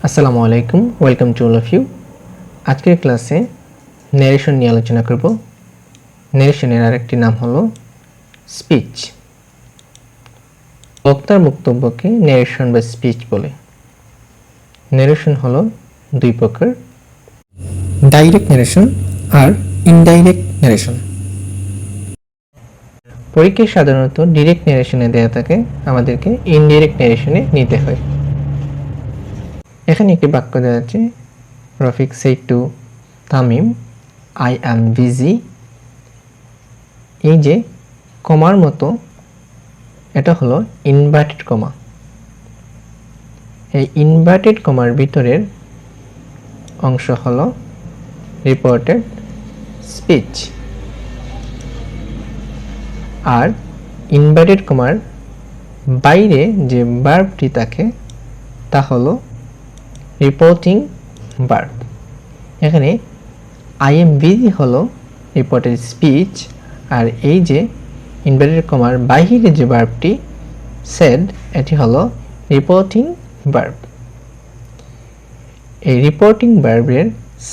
আসসালামু আলাইকুম, welcome to all of you. আজকের ক্লাসে ন্যারেশন নিয়ে আলোচনা করব। ন্যারেশনের আরেকটি নাম হলো স্পিচ। বক্তার বক্তব্যকে ন্যারেশন বা স্পিচ বলে। ন্যারেশন হলো দুই প্রকার, ডাইরেক্ট ন্যারেশন আর ইনডাইরেক্ট ন্যারেশন। পরীক্ষায় সাধারণত ডিরেক্ট ন্যারেশনে দেয়া থাকে, আমাদেরকে ইনডাইরেক্ট ন্যারেশনে নিতে হয়। এখানে একটি বাক্য দেওয়া আছে, Rafiq said to Tamim, I am busy। এই যে কমার মতো, এটা হলো ইনভার্টেড কমা। এই ইনভার্টেড কমার ভিতরের অংশ হলো রিপোর্টেড স্পিচ, আর ইনভার্টেড কমার বাইরে যে ভার্বটি থাকে তা হলো রিপোর্টিং ভার্ব। এখানে আই এম বিজি হলো রিপোর্টেড স্পিচ, আর এই যে ইনভার্টেড কমার বাহিরে যে ভার্বটি সেড, এটি হলো রিপোর্টিং ভার্ব। এই রিপোর্টিং ভার্বের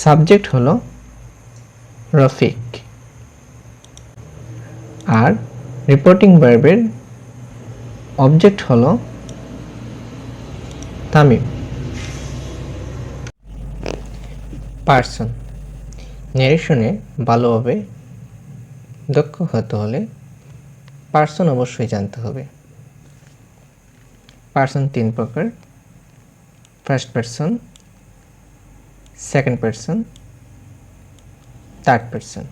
সাবজেক্ট হলো রফিক, আর রিপোর্টিং ভার্বের অবজেক্ট হলো তামিম। পার্সন। ন্যারেশনে ভালোভাবে দক্ষ হতে হলে পার্সন অবশ্যই জানতে হবে। পার্সন তিন প্রকার, first person, second person, third person.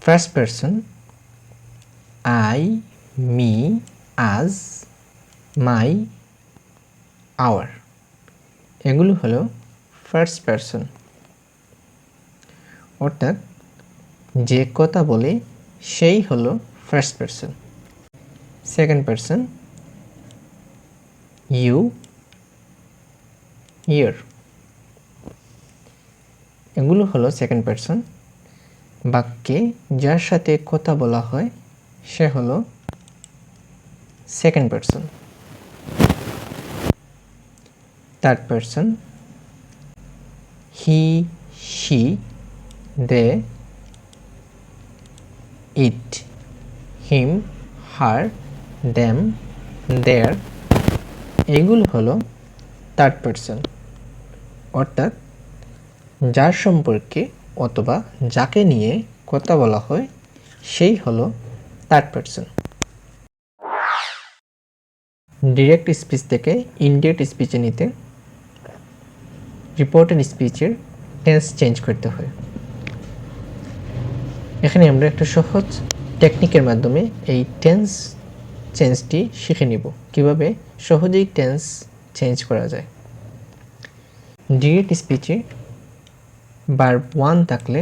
First person I, me, আজ, মাই, আওয়ার, এগুলো হলো ফার্স্ট পার্সন, অর্থাৎ যে কথা বলে সেই হলো first person. Second person you, your, এগুলো হলো সেকেন্ড পার্সন। বাক্যে যার সাথে কথা বলা হয় সে হলো second person. Third person he, she, they, it, him, her, them, their, এইগুলো হলো থার্ড পার্সন, অর্থাৎ যার সম্পর্কে অথবা যাকে নিয়ে কথা বলা হয় সেই হলো থার্ড পার্সন। ডিরেক্ট স্পিচ থেকে ইনডিরেক্ট স্পিচে নিতে রিপোর্টেড স্পিচের টেন্স চেঞ্জ করতে হয়। এখানে আমরা একটা সহজ টেকনিকের মাধ্যমে এই টেন্স চেঞ্জটি শিখে নিব, কিভাবে সহজেই টেন্স চেঞ্জ করা যায়। ডিরেক্ট স্পিচে ভার্ব 1 থাকলে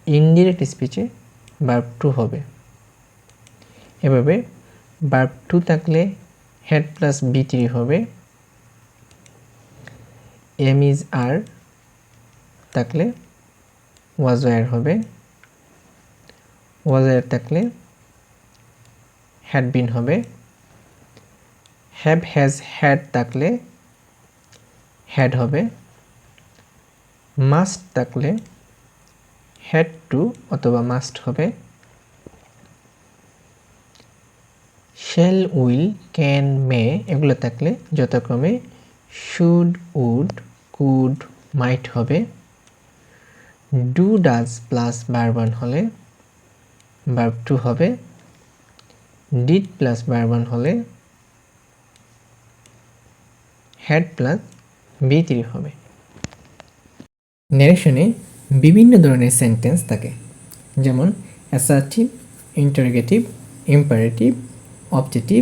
ইনডিরেক্ট স্পিচে ভার্ব 2 হবে। এভাবে ভার্ব 2 থাকলে হেড প্লাস B3 হবে। এম ইজ আর থাকলে ওয়াজ ওয়ার হবে। ওয়াজ ওয়ার থাকলে হ্যাড বিন হবে। হ্যাভ হ্যাজ হ্যাড থাকলে হ্যাড হবে। মাস্ট থাকলে হ্যাড টু অথবা মাস্ট হবে। শ্যাল, উইল, ক্যান, মে এগুলো থাকলে যথাক্রমে শুড, উড, কুড, মাইট হবে। ডু, ডাজ প্লাস ভার্ব 1 হলে ভার্ব 2 হবে। ডিড প্লাস ভার্ব 1 হলে হ্যাড প্লাস B3 হবে। ন্যারেশনে বিভিন্ন ধরনের সেন্টেন্স থাকে, যেমন assertive, interrogative, imperative, objective,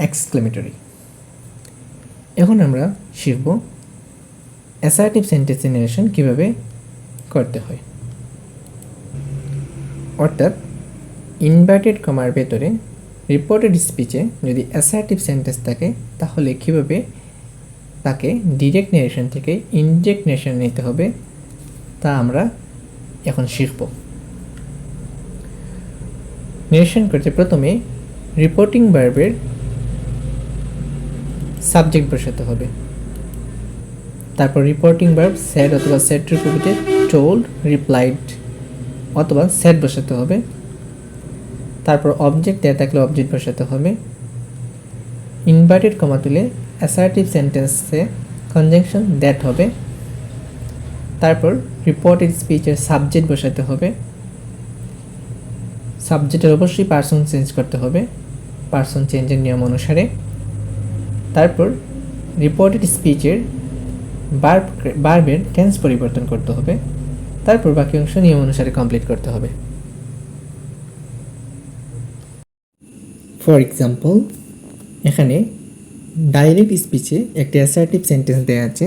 exclamatory. এখন আমরা শিখব অ্যাসার্টিভ সেন্টেন্সের ন্যারেশন কীভাবে করতে হয়। অর্থাৎ ইনভার্টেড কমার ভেতরে রিপোর্টেড স্পিচে যদি অ্যাসার্টিভ সেন্টেন্স থাকে তাহলে কীভাবে তাকে ডিরেক্ট ন্যারেশন থেকে ইনডিরেক্ট ন্যারেশন নিতে হবে তা আমরা এখন শিখব। ন্যারেশন করতে প্রথমে রিপোর্টিং ভার্বের সাবজেক্ট বসাতে হবে। তারপর রিপোর্টিং ভার্ব স্যাড অথবা স্যাড রিপিটেড, টোল্ড, রিপ্লাইড অথবা স্যাড বসাতে হবে। তারপর অবজেক্ট দেয়া থাকলে অবজেক্ট বসাতে হবে। ইনভার্টেড কমা তুলে অ্যাসার্টিভ সেন্টেন্সে কনজাংশন দ্যাট হবে। তারপর রিপোর্টেড স্পিচের সাবজেক্ট বসাতে হবে। সাবজেক্টের অবশ্যই পার্সন চেঞ্জ করতে হবে পার্সন চেঞ্জের নিয়ম অনুসারে। তারপর রিপোর্টেড স্পিচের ভার্বের টেন্স পরিবর্তন করতে হবে। তারপর বাকি অংশ নিয়ম অনুসারে কমপ্লিট করতে হবে। ফর এক্সাম্পল, এখানে ডাইরেক্ট স্পিচে একটি অ্যাসার্টিভ সেন্টেন্স দেওয়া আছে,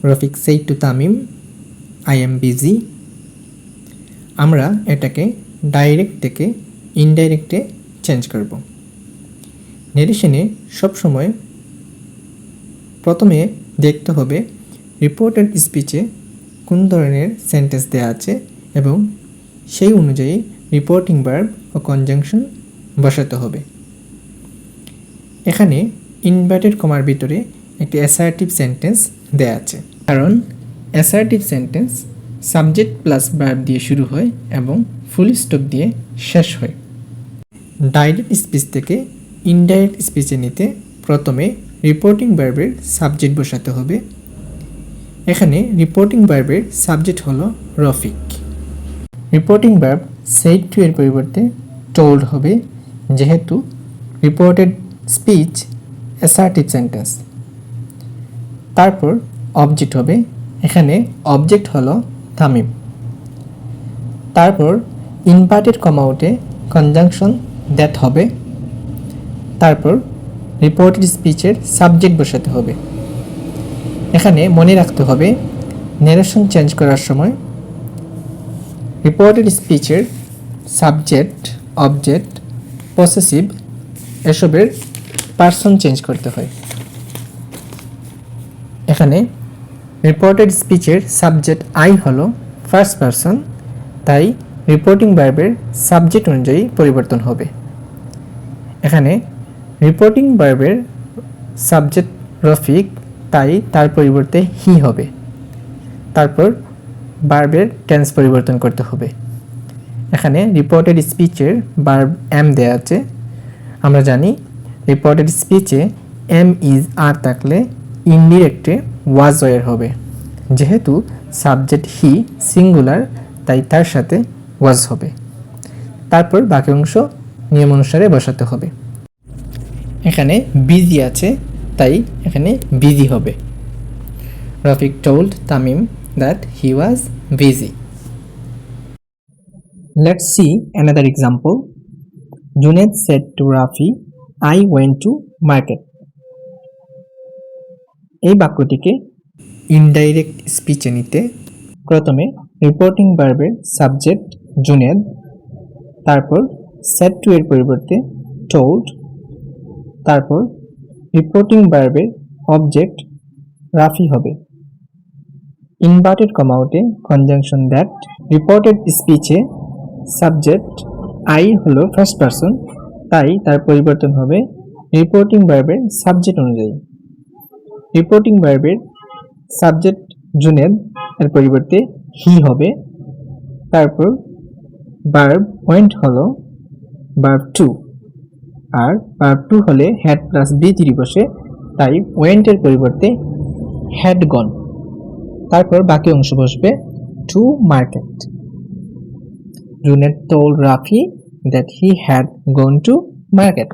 Rafiq said to Tamim, I am busy. আমরা এটাকে ডাইরেক্ট থেকে ইনডাইরেক্টে চেঞ্জ করব। নেরেশনে সবসময় প্রথমে দেখতে হবে রিপোর্টেড স্পিচে কোন ধরনের সেন্টেন্স দেওয়া আছে এবং সেই অনুযায়ী রিপোর্টিং ভার্ব ও কনজাংশন বসাতে হবে। এখানে ইনভার্টেড কমার ভিতরে একটি অ্যাসার্টিভ সেন্টেন্স দেওয়া আছে, কারণ assertive sentence subject plus verb দিয়ে শুরু হয় এবং ফুল স্টপ দিয়ে শেষ হয়। ডাইরেক্ট স্পিচ থেকে ইনডাইরেক্ট স্পিচে নিতে প্রথমে রিপোর্টিং ভার্বের সাবজেক্ট বসাতে হবে। এখানে রিপোর্টিং ভার্বের সাবজেক্ট হলো Rafiq. Reporting verb said to এর পরিবর্তে টোল্ড হবে, যেহেতু রিপোর্টেড স্পিচ অ্যাসার্টিভ সেন্টেন্স। তারপর অবজেক্ট হবে, এখানে অবজেক্ট হলো তামিম। তারপর ইনভার্টেড কমা উঠে কনজাংশন দ্যাট হবে। তারপর রিপোর্টেড স্পিচের সাবজেক্ট বসাতে হবে। এখানে মনে রাখতে হবে নেরেশন চেঞ্জ করার সময় রিপোর্টেড স্পিচের সাবজেক্ট, অবজেক্ট, পসেসিভ এসবের পার্সন চেঞ্জ করতে হয়। এখানে রিপোর্টেড স্পিচের সাবজেক্ট আই হলো ফার্স্ট পারসন, তাই রিপোর্টিং ভার্বের সাবজেক্ট অনুযায়ী পরিবর্তন হবে। এখানে রিপোর্টিং ভার্বের সাবজেক্ট রফিক, তাই তার পরিবর্তে হি হবে। তারপর ভার্বের টেন্স পরিবর্তন করতে হবে। এখানে রিপোর্টেড স্পিচের ভার্ব এম দেয়া আছে। আমরা জানি রিপোর্টেড স্পিচে এম ইজ আর থাকলে ইনডিরেক্টে ওয়াজ ওয়ার হবে, যেহেতু সাবজেক্ট হি সিঙ্গুলার তাই তার সাথে ওয়াজ হবে। তারপর বাকি অংশ নিয়ম অনুসারে বসাতে হবে। এখানে বিজি আছে, তাই এখানে বিজি হবে। Rafiq told Tamim that he was busy. Let's see another example. Junaid said to Rafi, I went to market. এই বাক্যটিকে ইনডাইরেক্ট স্পিচে নিতে প্রথমে রিপোর্টিং ভার্বের সাবজেক্ট জুনেদ, তারপর সেড টু এর পরিবর্তে টোল্ড, তারপর রিপোর্টিং ভার্বের অবজেক্ট রাফি হবে। ইনভার্টেড কমা উঠে কনজাংশন দ্যাট। রিপোর্টেড স্পিচে সাবজেক্ট আই হলো ফার্স্ট পারসন, তাই তার পরিবর্তন হবে রিপোর্টিং ভার্বের সাবজেক্ট অনুযায়ী। রিপোর্টিং ভার্বের সাবজেক্ট জুনেদ এর পরিবর্তে হি হবে। তারপর ভার্ব ওয়েন্ট হলো ভার্ব টু, আর ভার্ব টু হলে হ্যাড প্লাস বি3 বসে, তাই ওয়েন্টের পরিবর্তে হ্যাড গন। তারপর বাকি অংশ বসবে to market. Junaid told Rafi that he had gone to market.